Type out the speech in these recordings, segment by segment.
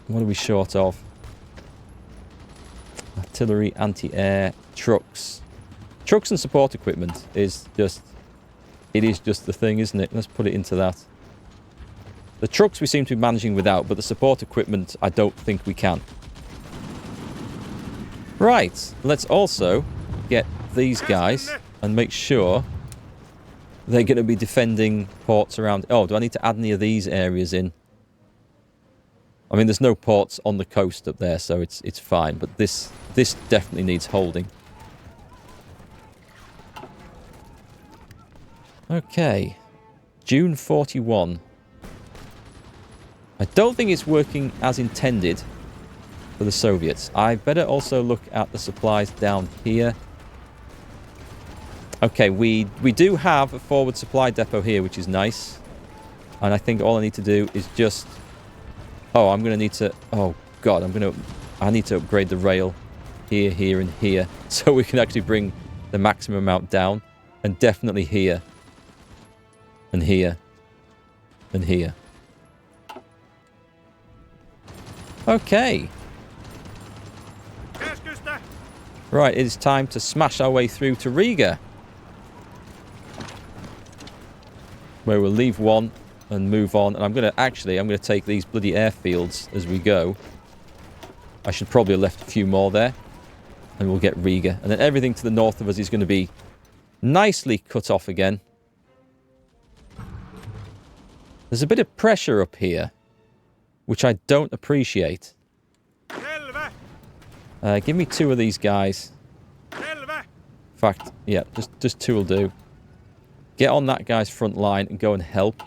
What are we short of? Artillery, anti-air, trucks. Trucks and support equipment is just... It is just the thing, isn't it? Let's put it into that. The trucks we seem to be managing without, but the support equipment I don't think we can. Right, let's also get these guys and make sure they're going to be defending ports around... Oh, do I need to add any of these areas in? I mean, there's no ports on the coast up there, so it's fine. But this definitely needs holding. Okay. June 41. I don't think it's working as intended for the Soviets. I better also look at the supplies down here. Okay, we do have a forward supply depot here, which is nice. And I think all I need to do is just... Oh, I'm going to need to... Oh, God, I need to upgrade the rail here, here, and here. So we can actually bring the maximum amount down. And definitely here. And here. And here. Okay. Right, it is time to smash our way through to Riga. Where we'll leave one and move on. And I'm going to take these bloody airfields as we go. I should probably have left a few more there. And we'll get Riga. And then everything to the north of us is going to be nicely cut off again. There's a bit of pressure up here, which I don't appreciate. Give me 2 of these guys. In fact, yeah, just 2 will do. Get on that guy's front line and go and help.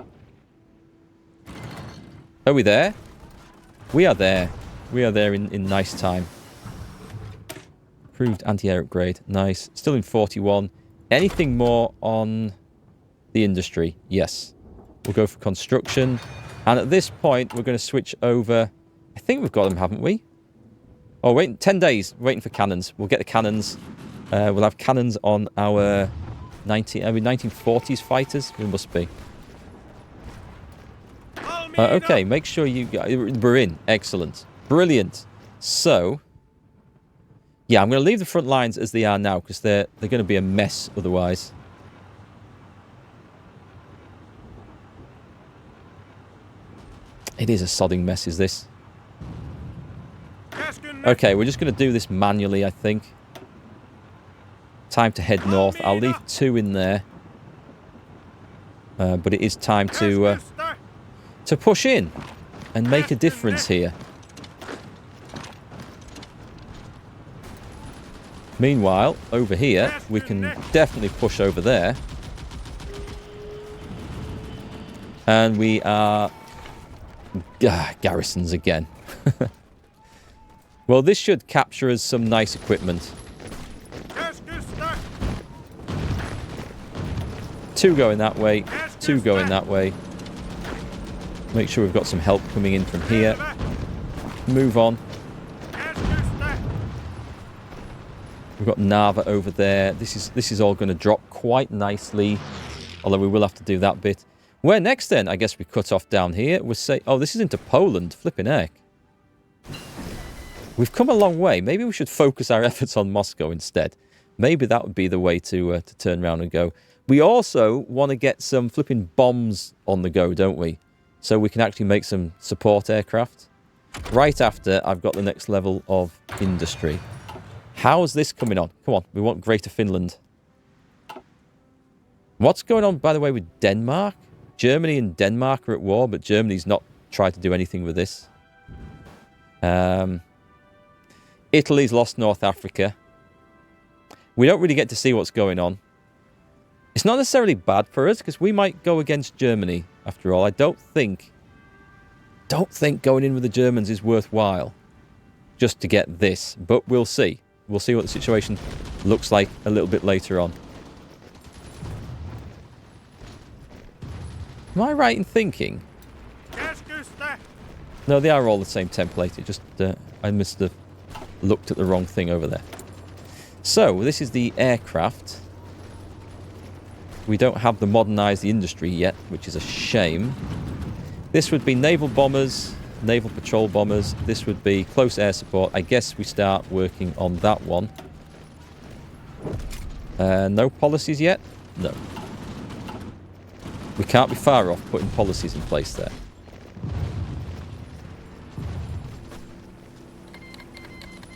Are we there? We are there. We are there in nice time. Approved anti-air upgrade. Nice. Still in 41. Anything more on the industry? Yes. We'll go for construction. And at this point, we're going to switch over. I think we've got them, haven't we? Oh, wait, 10 days. Waiting for cannons. We'll get the cannons. We'll have cannons on our 1940s fighters. We must be. Okay, make sure you... We're in. Excellent. Brilliant. So... Yeah, I'm going to leave the front lines as they are now, because they're going to be a mess otherwise. It is a sodding mess, is this? Okay, we're just going to do this manually, I think. Time to head north. I'll leave 2 in there. But it is time to push in and make a difference here. Meanwhile, over here, we can definitely push over there. And we are... garrisons again. Well, this should capture us some nice equipment. 2 going that way, 2 going that way. Make sure we've got some help coming in from here. Move on. We've got Narva over there. This is all going to drop quite nicely. Although we will have to do that bit. Where next then? I guess we cut off down here. We'll say, oh, this is into Poland. Flipping heck. We've come a long way. Maybe we should focus our efforts on Moscow instead. Maybe that would be the way to turn around and go. We also want to get some flipping bombs on the go, don't we? So we can actually make some support aircraft. Right after I've got the next level of industry. How's this coming on? Come on, we want Greater Finland. What's going on, by the way, with Denmark? Germany and Denmark are at war, but Germany's not tried to do anything with this. Italy's lost North Africa. We don't really get to see what's going on. It's not necessarily bad for us, because we might go against Germany, after all. I don't think going in with the Germans is worthwhile, just to get this. But we'll see. We'll see what the situation looks like a little bit later on. Am I right in thinking? No, they are all the same template. It just, I must have looked at the wrong thing over there. So, this is the aircraft. We don't have the modernised industry yet, which is a shame. This would be naval bombers, naval patrol bombers. This would be close air support. I guess we start working on that one. No policies yet? No. We can't be far off putting policies in place there.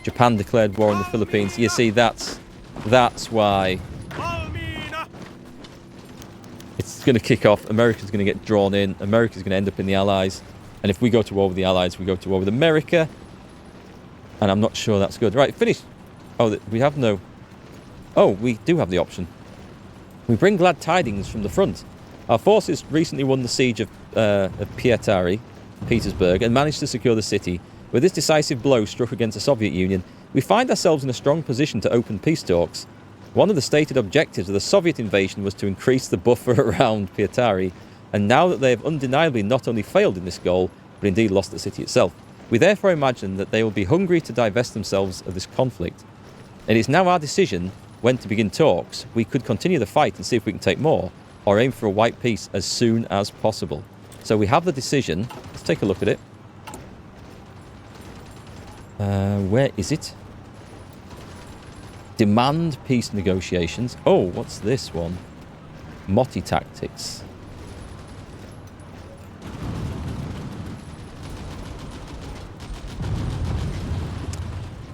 Japan declared war on the Philippines. You see, that's why it's going to kick off. America's going to get drawn in. America's going to end up in the Allies. And if we go to war with the Allies, we go to war with America. And I'm not sure that's good. Right, finish. Oh, we have no... Oh, we do have the option. We bring glad tidings from the front. Our forces recently won the siege of Petersburg, and managed to secure the city. With this decisive blow struck against the Soviet Union, we find ourselves in a strong position to open peace talks. One of the stated objectives of the Soviet invasion was to increase the buffer around Pietari, and now that they have undeniably not only failed in this goal, but indeed lost the city itself, we therefore imagine that they will be hungry to divest themselves of this conflict. It is now our decision when to begin talks. We could continue the fight and see if we can take more, or aim for a white peace as soon as possible. So we have the decision. Let's take a look at it. Where is it? Demand peace negotiations. Oh, what's this one? Motti tactics.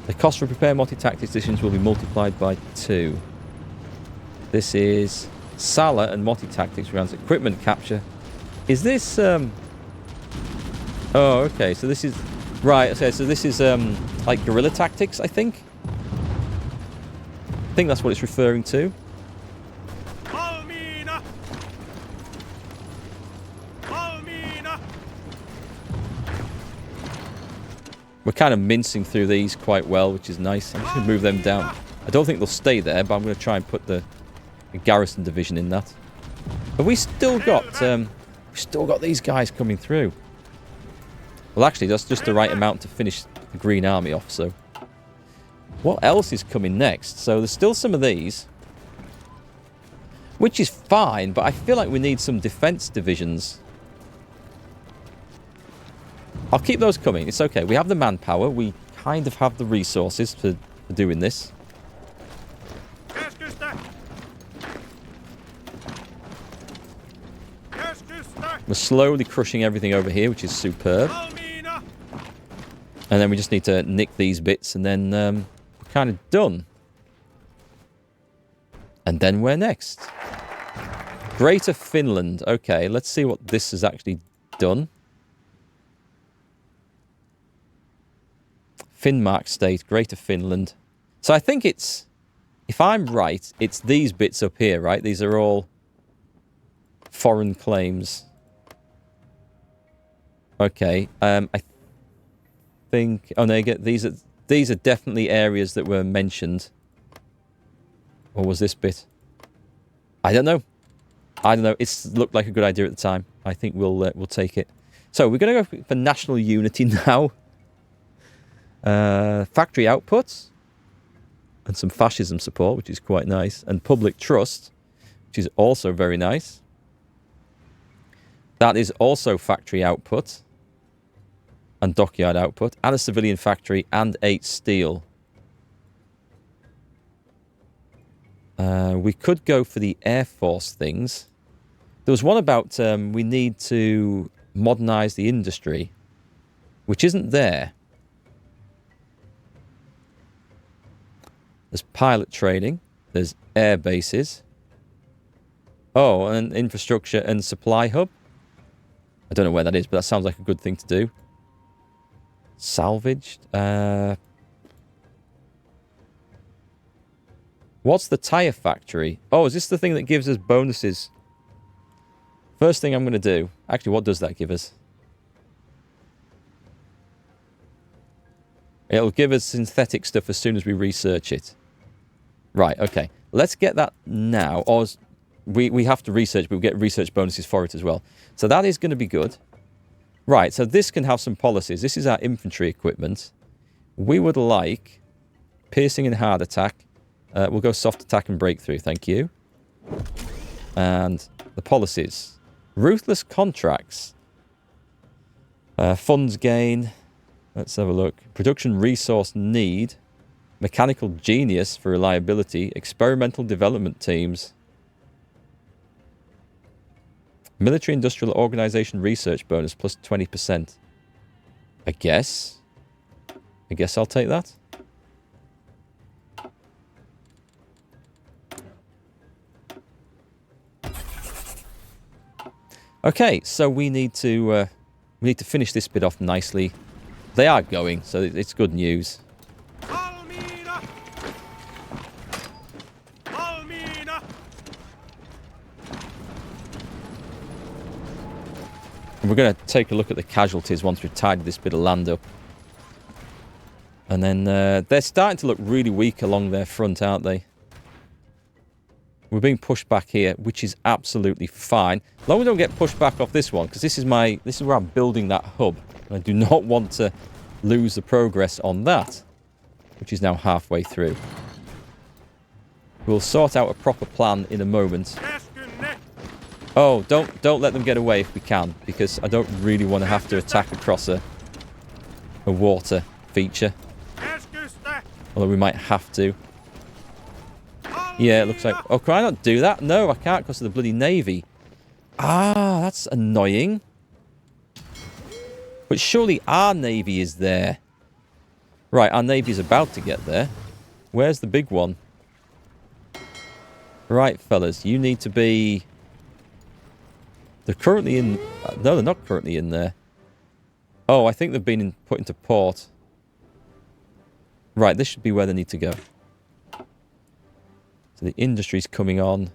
The cost for prepare Motti tactics decisions will be multiplied by 2. This is Sala and Motti tactics rounds equipment capture. Is this Oh, okay, so this is right, okay, so this is like guerrilla tactics, I think. I think that's what it's referring to. We're kind of mincing through these quite well, which is nice. I'm just going to move them down. I don't think they'll stay there, but I'm going to try and put the garrison division in that. Have we still got these guys coming through? Well, actually, that's just the right amount to finish the Green Army off, so... What else is coming next? So there's still some of these, which is fine, but I feel like we need some defense divisions. I'll keep those coming. It's okay. We have the manpower. We kind of have the resources for doing this. We're slowly crushing everything over here, which is superb. And then we just need to nick these bits, and then we're kind of done. And then where next? Greater Finland. Okay, let's see what this has actually done. Finnmark state, Greater Finland. So I think it's, if I'm right, it's these bits up here, right? These are all foreign claims. Okay, I think, oh no, these are definitely areas that were mentioned. Or was this bit? I don't know. I don't know. It's looked like a good idea at the time. I think we'll take it. So we're going to go for national unity now. Factory outputs and some fascism support, which is quite nice, and public trust, which is also very nice. That is also factory output and dockyard output, and a civilian factory, and 8 steel. We could go for the Air Force things. There was one about we need to modernize the industry, which isn't there. There's pilot training. There's air bases. Oh, and infrastructure and supply hub. I don't know where that is, but that sounds like a good thing to do. Salvaged. What's the tire factory? Oh, is this the thing that gives us bonuses? First thing I'm going to do... Actually, what does that give us? It'll give us synthetic stuff as soon as we research it. Right, okay. Let's get that now. Or we have to research, but we get research bonuses for it as well. So that is going to be good. Right, so this can have some policies. This is our infantry equipment. We would like piercing and hard attack. We'll go soft attack and breakthrough, thank you. And the policies. Ruthless contracts. Funds gain. Let's have a look. Production resource need. Mechanical genius for reliability. Experimental development teams. Military industrial organization research bonus plus 20%. I guess I'll take that. Okay, so we need to finish this bit off nicely. They are going, so it's good news. And we're going to take a look at the casualties once we've tidied this bit of land up. And then they're starting to look really weak along their front, aren't they? We're being pushed back here, which is absolutely fine. As long as we don't get pushed back off this one, because this is where I'm building that hub. And I do not want to lose the progress on that, which is now halfway through. We'll sort out a proper plan in a moment. Oh, don't let them get away if we can, because I don't really want to have to attack across a water feature. Although we might have to. Yeah, it looks like... Oh, can I not do that? No, I can't because of the bloody navy. Ah, that's annoying. But surely our navy is there. Right, our navy's about to get there. Where's the big one? Right, fellas, you need to be... They're currently in... No, they're not currently in there. Oh, I think they've been put into port. Right, this should be where they need to go. So the industry's coming on.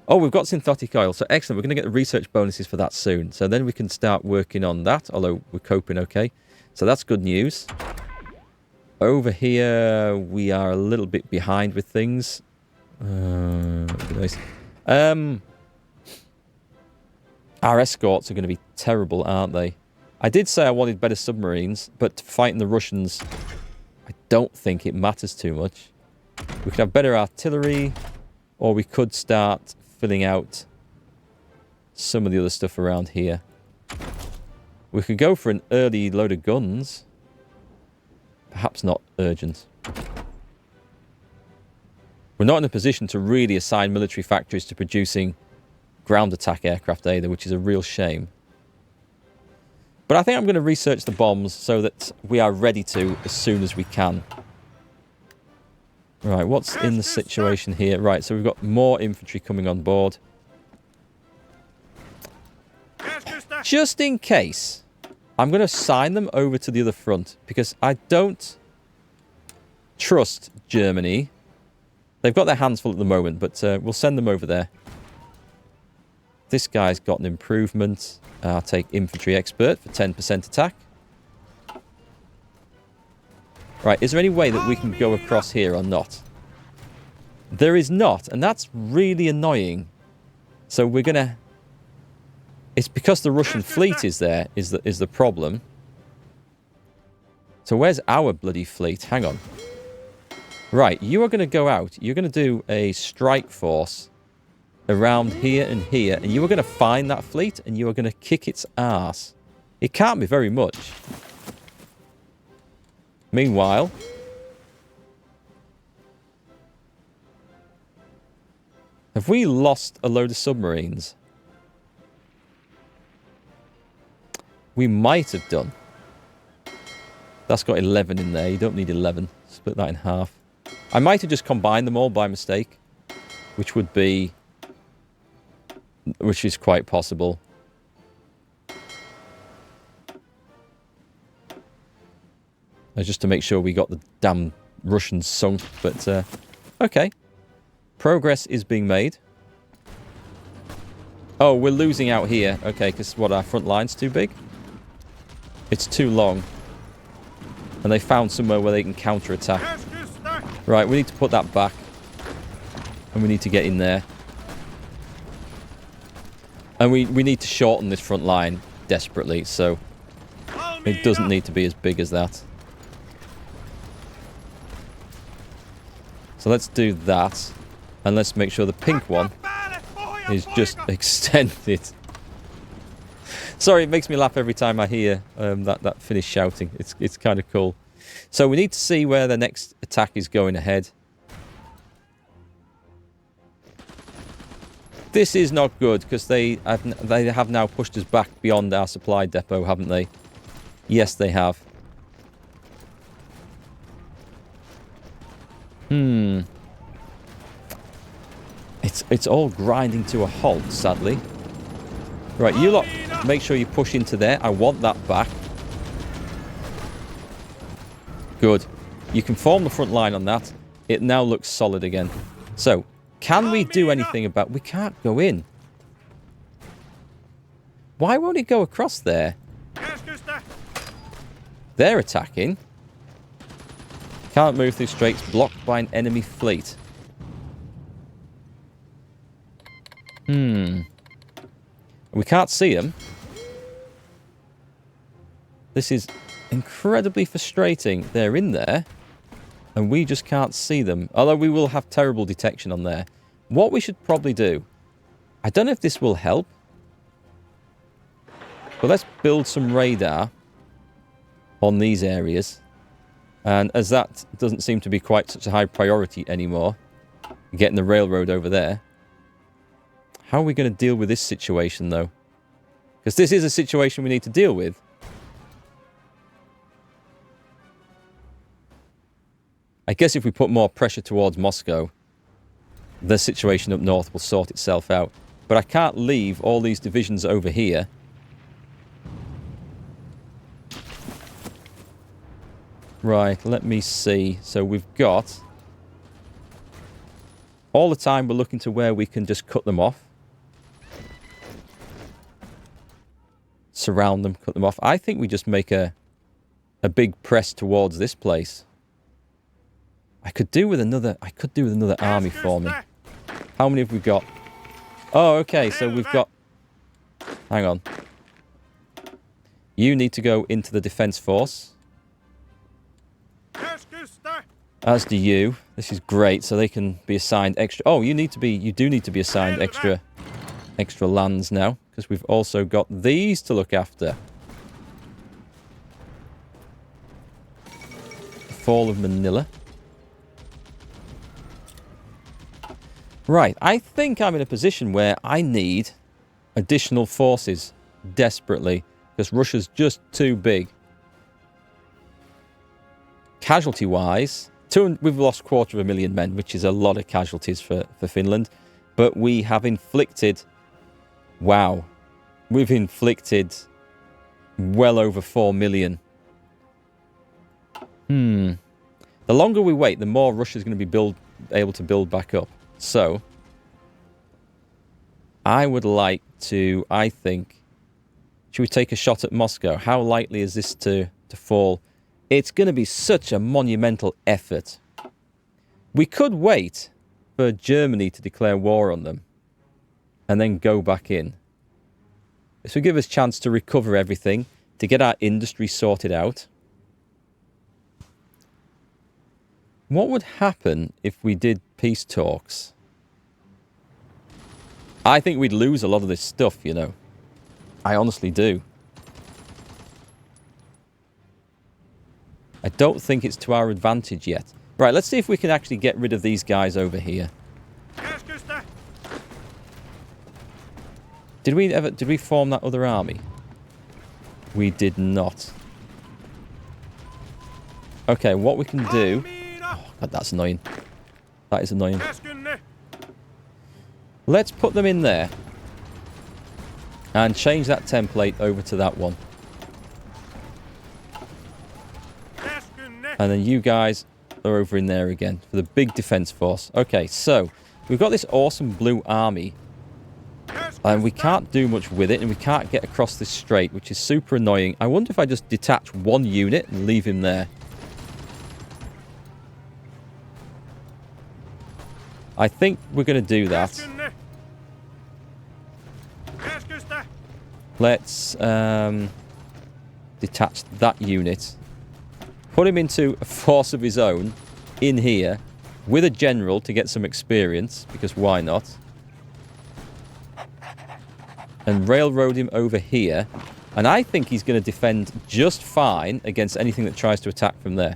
Oh, we've got synthetic oil. So excellent. We're going to get the research bonuses for that soon. So then we can start working on that, although we're coping okay. So that's good news. Over here, we are a little bit behind with things. Nice. Our escorts are going to be terrible, aren't they? I did say I wanted better submarines, but fighting the Russians, I don't think it matters too much. We could have better artillery, or we could start filling out some of the other stuff around here. We could go for an early load of guns. Perhaps not urgent. We're not in a position to really assign military factories to producing ground attack aircraft either, which is a real shame. But I think I'm going to research the bombs so that we are ready to as soon as we can. Right, what's in the situation here? Right, so we've got more infantry coming on board. Just in case, I'm going to assign them over to the other front because I don't trust Germany. They've got their hands full at the moment, but we'll send them over there. This guy's got an improvement. I'll take infantry expert for 10% attack. Right, is there any way that we can go across here or not? There is not, and that's really annoying. So we're going to... It's because the Russian fleet is there, is the problem. So where's our bloody fleet? Hang on. Right, you are going to go out. You're going to do a strike force around here and here, and you are going to find that fleet, and you are going to kick its ass. It can't be very much. Meanwhile, have we lost a load of submarines? We might have done. That's got 11 in there. You don't need 11. Split that in half. I might have just combined them all by mistake, which would be... Which is quite possible. Just to make sure we got the damn Russians sunk, but okay. Progress is being made. Oh, we're losing out here. Okay, because what, our front line's too big? It's too long. And they found somewhere where they can counter-attack. Right, we need to put that back. And we need to get in there. And we need to shorten this front line desperately, so it doesn't need to be as big as that. So let's do that. And let's make sure the pink one is just extended. Sorry, it makes me laugh every time I hear that Finnish shouting. It's kind of cool. So we need to see where the next attack is going ahead. This is not good because they have now pushed us back beyond our supply depot, haven't they? Yes, they have. It's all grinding to a halt, sadly. Right, you lot, make sure you push into there. I want that back. Good. You can form the front line on that. It now looks solid again. So, can we do anything about... We can't go in. Why won't it go across there? They're attacking. Can't move through straits, blocked by an enemy fleet. We can't see them. This is incredibly frustrating. They're in there, and we just can't see them. Although we will have terrible detection on there. What we should probably do... I don't know if this will help. But let's build some radar on these areas. And as that doesn't seem to be quite such a high priority anymore, getting the railroad over there, how are we going to deal with this situation, though? Because this is a situation we need to deal with. I guess if we put more pressure towards Moscow, the situation up north will sort itself out. But I can't leave all these divisions over here. Right, let me see. So we've got... All the time we're looking to where we can just cut them off. Surround them, cut them off. I think we just make a big press towards this place. I could do with another army for me. How many have we got? Oh, okay, so we've got... Hang on. You need to go into the defense force. As do you. This is great, so they can be assigned extra... Oh, you do need to be assigned extra lands now, because we've also got these to look after. The fall of Manila. Right, I think I'm in a position where I need additional forces desperately, because Russia's just too big. Casualty-wise, we've lost 250,000 men, which is a lot of casualties for Finland. But we have inflicted... Wow. We've inflicted well over 4 million. The longer we wait, the more Russia's going to be able to build back up. So, I would like to, I think... Should we take a shot at Moscow? How likely is this to fall? It's going to be such a monumental effort. We could wait for Germany to declare war on them and then go back in. This will give us a chance to recover everything, to get our industry sorted out. What would happen if we did peace talks? I think we'd lose a lot of this stuff, you know. I honestly do. I don't think it's to our advantage yet. Right, let's see if we can actually get rid of these guys over here. Did we form that other army? We did not. Okay, what we can do... Oh, God, that's annoying. That is annoying. Let's put them in there. And change that template over to that one. And then you guys are over in there again for the big defense force. Okay, so we've got this awesome blue army. And we can't do much with it, and we can't get across this strait, which is super annoying. I wonder if I just detach one unit and leave him there. I think we're going to do that. Let's detach that unit. Put him into a force of his own in here with a general to get some experience, because why not? And railroad him over here And I think he's going to defend just fine against anything that tries to attack from there.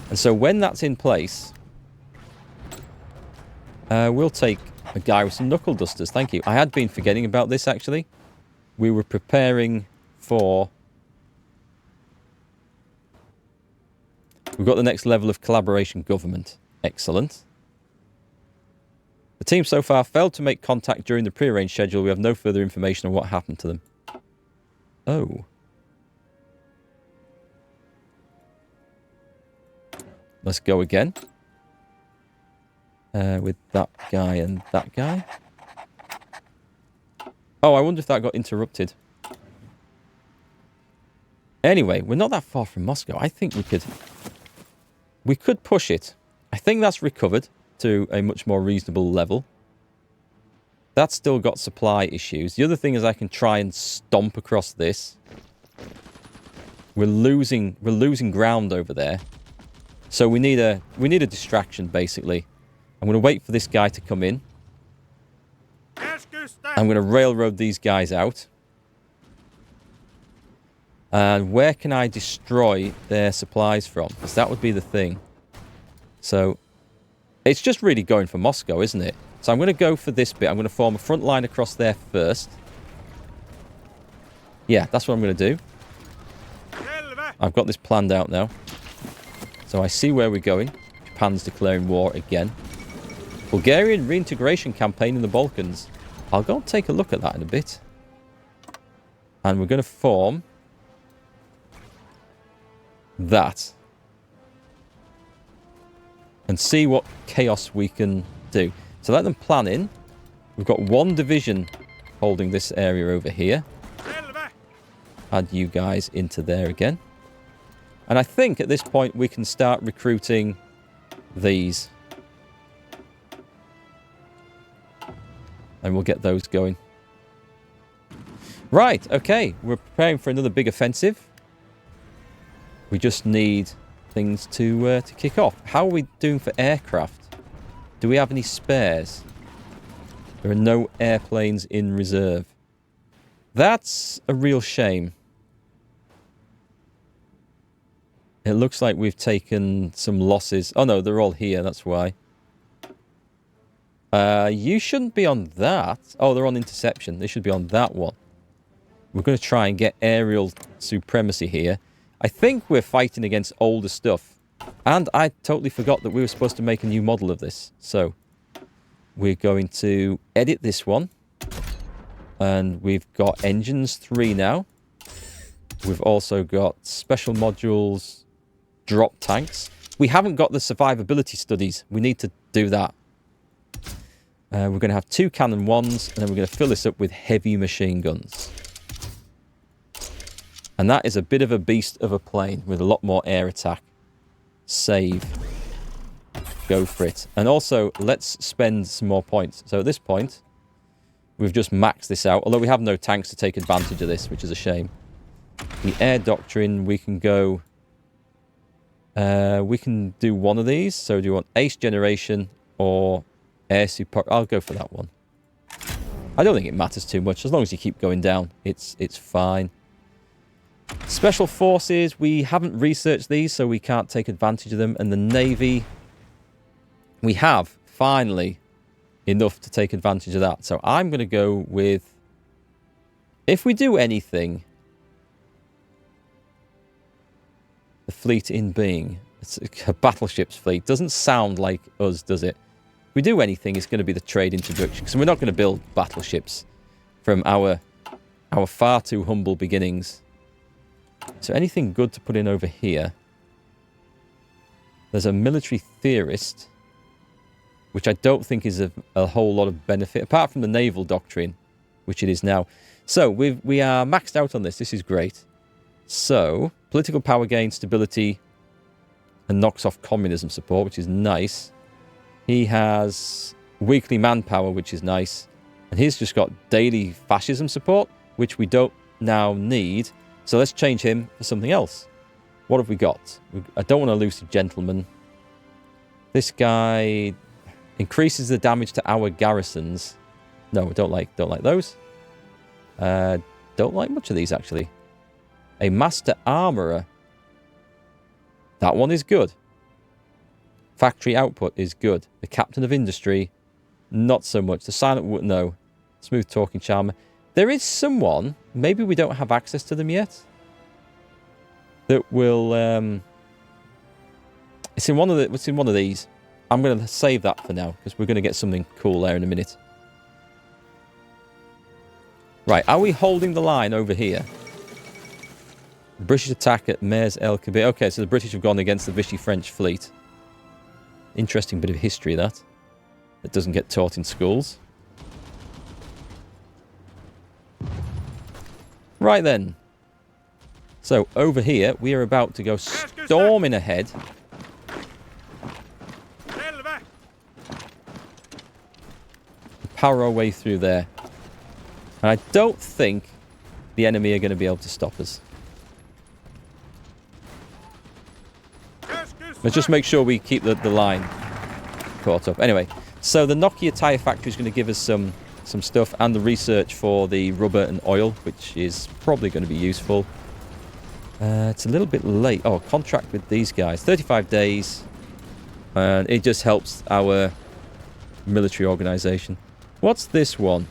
And so when that's in place, we'll take a guy with some knuckle dusters. Thank you. I had been forgetting about this, actually. We were preparing for... We've got the next level of collaboration government. Excellent. The team so far failed to make contact during the prearranged schedule. We have no further information on what happened to them. Oh. Let's go again. With that guy and that guy. Oh, I wonder if that got interrupted. Anyway, we're not that far from Moscow. I think we could push it. I think that's recovered to a much more reasonable level. That's still got supply issues. The other thing is I can try and stomp across this. We're losing ground over there. So we need a distraction, basically. I'm going to wait for this guy to come in. I'm going to railroad these guys out. And where can I destroy their supplies from? Because that would be the thing. So, it's just really going for Moscow, isn't it? So I'm going to go for this bit. I'm going to form a front line across there first. Yeah, that's what I'm going to do. I've got this planned out now. So I see where we're going. Japan's declaring war again. Bulgarian reintegration campaign in the Balkans. I'll go and take a look at that in a bit. And we're going to form that. And see what chaos we can do. So let them plan in. We've got one division holding this area over here. Add you guys into there again. And I think at this point we can start recruiting these. And we'll get those going. Right, okay. We're preparing for another big offensive. We just need things to kick off. How are we doing for aircraft? Do we have any spares? There are no airplanes in reserve. That's a real shame. It looks like we've taken some losses. Oh no, they're all here, that's why. You shouldn't be on that. Oh, they're on interception. They should be on that one. We're going to try and get aerial supremacy here. I think we're fighting against older stuff. And I totally forgot that we were supposed to make a new model of this. So, we're going to edit this one. And we've got engines 3 now. We've also got special modules, drop tanks. We haven't got the survivability studies. We need to do that. We're going to have 2 cannon 1s, and then we're going to fill this up with heavy machine guns. And that is a bit of a beast of a plane with a lot more air attack. Save. Go for it. And also, let's spend some more points. So at this point, we've just maxed this out. Although we have no tanks to take advantage of this, which is a shame. The air doctrine, we can go... we can do one of these. So do you want ace generation or air support? I'll go for that one. I don't think it matters too much. As long as you keep going down, it's fine. Special forces, we haven't researched these, so we can't take advantage of them. And the Navy, we have, finally, enough to take advantage of that. So I'm going to go with, if we do anything, the fleet in being. It's a battleships fleet. Doesn't sound like us, does it? If we do anything, it's going to be the trade introduction. So we're not going to build battleships from our far too humble beginnings. So anything good to put in over here? There's a military theorist, which I don't think is a whole lot of benefit, apart from the naval doctrine, which it is now. So we are maxed out on this. This is great. So, political power gain, stability, and knocks off communism support, which is nice. He has weekly manpower, which is nice. And he's just got daily fascism support, which we don't now need. So let's change him for something else. What have we got? I don't want to lose to gentleman. This guy increases the damage to our garrisons. No, we don't like those. don't like much of these, actually. A master armourer. That one is good. Factory output is good. The captain of industry, not so much. The silent wood, no. Smooth talking charmer. There is someone, maybe we don't have access to them yet, that will, it's in one of these. I'm going to save that for now, because we're going to get something cool there in a minute. Right, are we holding the line over here? British attack at Mers El Kabir. Okay, so the British have gone against the Vichy French fleet. Interesting bit of history, that doesn't get taught in schools. Right then. So, over here, we are about to go storming ahead. Power our way through there. And I don't think the enemy are going to be able to stop us. Let's just make sure we keep the line caught up. Anyway, so the Nokia tyre factory is going to give us some stuff, and the research for the rubber and oil, which is probably going to be useful. It's a little bit late. Oh, contract with these guys. 35 days. And it just helps our military organisation. What's this one?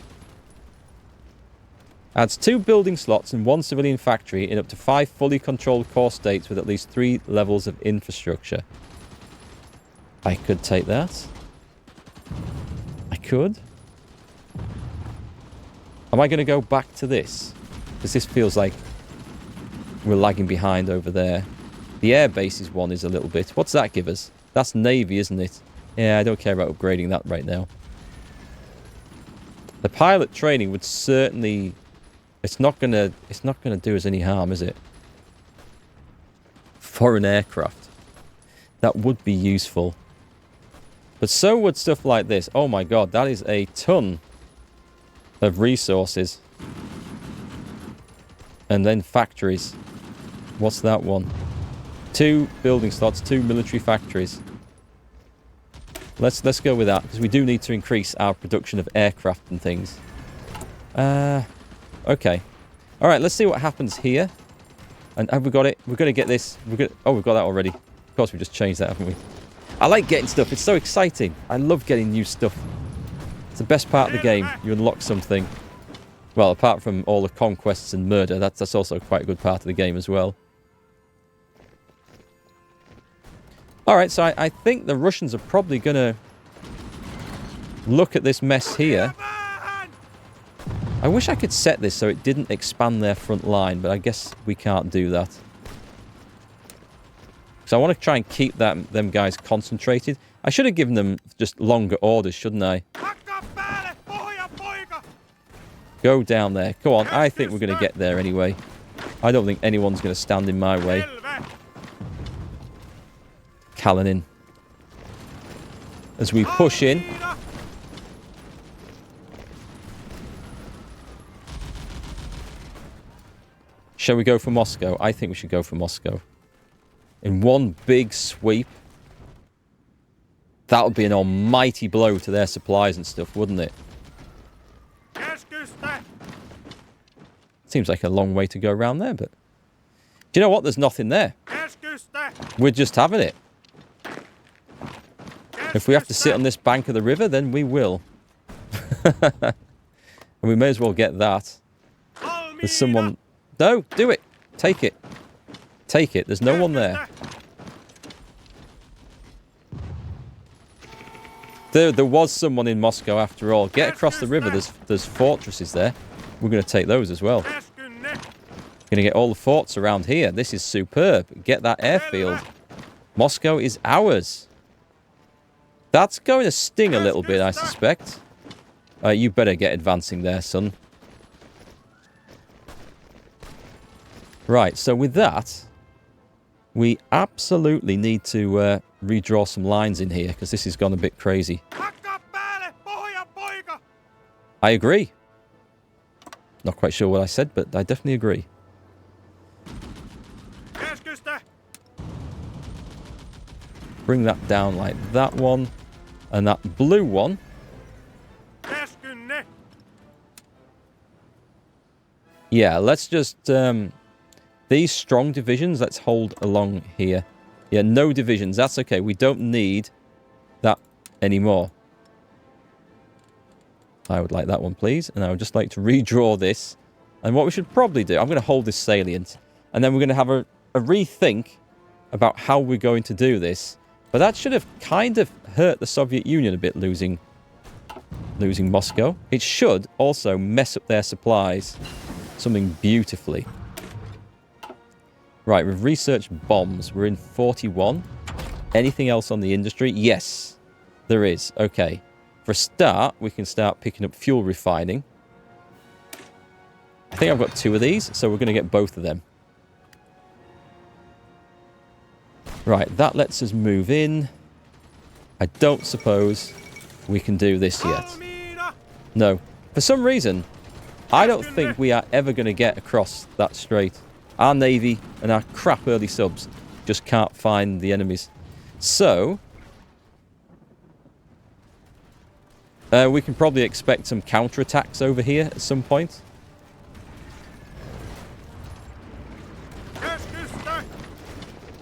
Adds 2 building slots and 1 civilian factory in up to 5 fully controlled core states with at least 3 levels of infrastructure. I could take that. I could. Am I going to go back to this? Because this feels like we're lagging behind over there. The air bases one is a little bit. What's that give us? That's Navy, isn't it? Yeah, I don't care about upgrading that right now. The pilot training would certainly... It's not gonna do us any harm, is it? Foreign aircraft. That would be useful. But so would stuff like this. Oh my god, that is a ton of resources. And then factories. What's that one? 2 building slots, 2 military factories. Let's go with that, because we do need to increase our production of aircraft and things. Okay. Alright, let's see what happens here. And have we got it? We're going to get this. Oh, we've got that already. Of course, we just changed that, haven't we? I like getting stuff. It's so exciting. I love getting new stuff. It's the best part of the game. You unlock something. Well, apart from all the conquests and murder, that's also quite a good part of the game as well. Alright, so I think the Russians are probably going to look at this mess here. I wish I could set this so it didn't expand their front line, but I guess we can't do that. So I want to try and keep them guys concentrated. I should have given them just longer orders, shouldn't I? Go down there. Go on, I think we're going to get there anyway. I don't think anyone's going to stand in my way. Kalinin. As we push in. Shall we go for Moscow? I think we should go for Moscow. In one big sweep. That would be an almighty blow to their supplies and stuff, wouldn't it? Seems like a long way to go around there, but... Do you know what? There's nothing there. We're just having it. If we have to sit on this bank of the river, then we will. And we may as well get that. There's someone... No, do it. Take it. Take it. There's no one there. There was someone in Moscow after all. Get across the river. There's fortresses there. We're going to take those as well. Going to get all the forts around here. This is superb. Get that airfield. Moscow is ours. That's going to sting a little bit, I suspect. You better get advancing there, son. Right, so with that, we absolutely need to redraw some lines in here, because this has gone a bit crazy. I agree. Not quite sure what I said, but I definitely agree. Bring that down like that one. And that blue one. Yeah, let's just... these strong divisions, let's hold along here. Yeah, no divisions. That's okay. We don't need that anymore. I would like that one, please. And I would just like to redraw this. And what we should probably do, I'm going to hold this salient. And then we're going to have a rethink about how we're going to do this. But that should have kind of hurt the Soviet Union a bit, losing Moscow. It should also mess up their supplies something beautifully. Right, we've researched bombs. We're in 41. Anything else on the industry? Yes, there is. Okay. For a start, we can start picking up fuel refining. I think I've got 2 of these, so we're going to get both of them. Right, that lets us move in. I don't suppose we can do this yet. No. For some reason, I don't think we are ever going to get across that strait. Our navy and our crap early subs just can't find the enemies. So, we can probably expect some counterattacks over here at some point.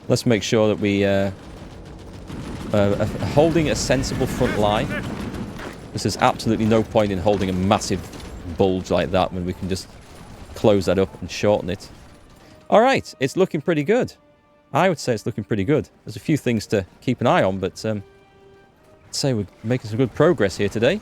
Let's make sure that we are holding a sensible front line. There's absolutely no point in holding a massive bulge like that when we can just close that up and shorten it. All right, it's looking pretty good. I would say it's looking pretty good. There's a few things to keep an eye on, but I'd say we're making some good progress here today.